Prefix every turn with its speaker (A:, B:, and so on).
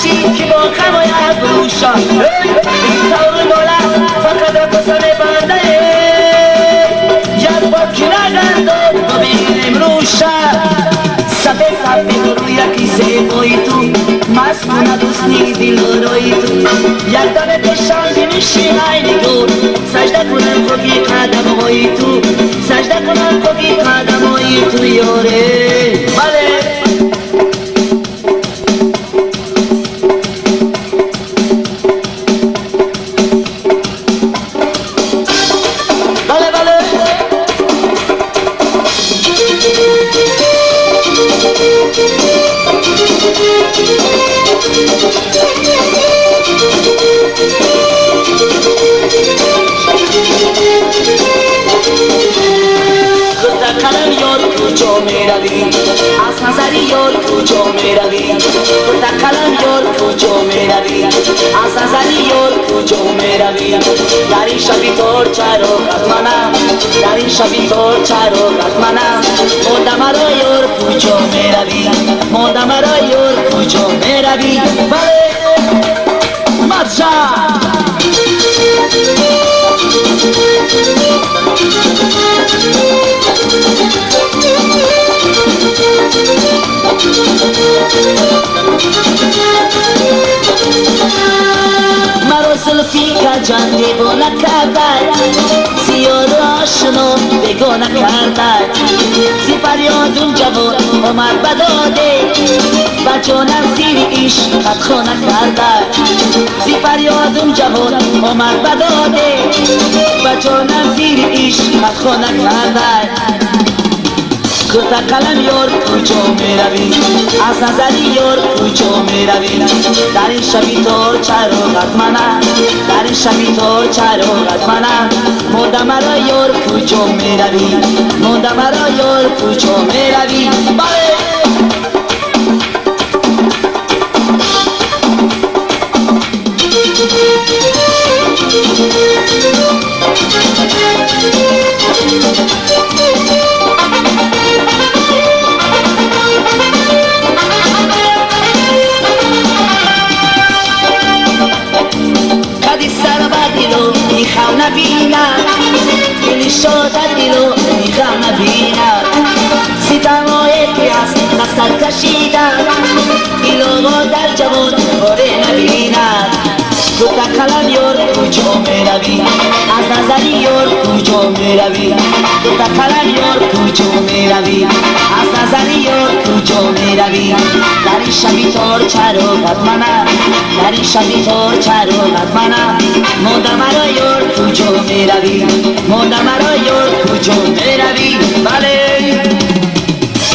A: باشی که با خمای بروشا تاور بالا فقط قسم بنده یاد با کی نگردم ببین امروشا سبه روی کیسه بایی تو مسکونه دوستنی دل روی تو یادم بشم بمیشی عینی دور سجده کنم خوبی قدم هایی تو سجده کنم خوبی قدم هایی تو یاره بله قلم یار کجا میروی از نظری یار کجا میروی خود قلم یار کجا میروی از نظری یار کجا میروی در این شبی تار چراغت منم در این شبی تار چراغت منم مانده مرا یار کجا میروی مانده مرا یار کجا میروی بله مرجع مرا زلفی که جان دیوانه کرده زیاد آشنا بگانه کرده زی فریادون جوان آمد بداده و جانم زیر عشقت خانه کرده زی فریادون جوان آمد بداده و جانم زیر عشقت خانه کرده گفت قلم یار کجا میروی از نظری یار کجا میروی در این شبی تار چراغت منم در این شبی تار چراغت منم مانده مرا یار کجا میروی مانده مرا یار کجا میروی بله میخوام نبینم دلی شده دلو میخوام نبینم ستمایی که از نفسر کشیدم ایلو در جوان باره نبینم گفت قلم یار کجا میروی از نظری یار کجا میروی گفت قلم یار کجا میروی از نظری یار کجا میروی در این شبی تار چراغت منم در این شبی تار چراغت منم مانده مرا یار کجا میروی مانده مرا یار کجا میروی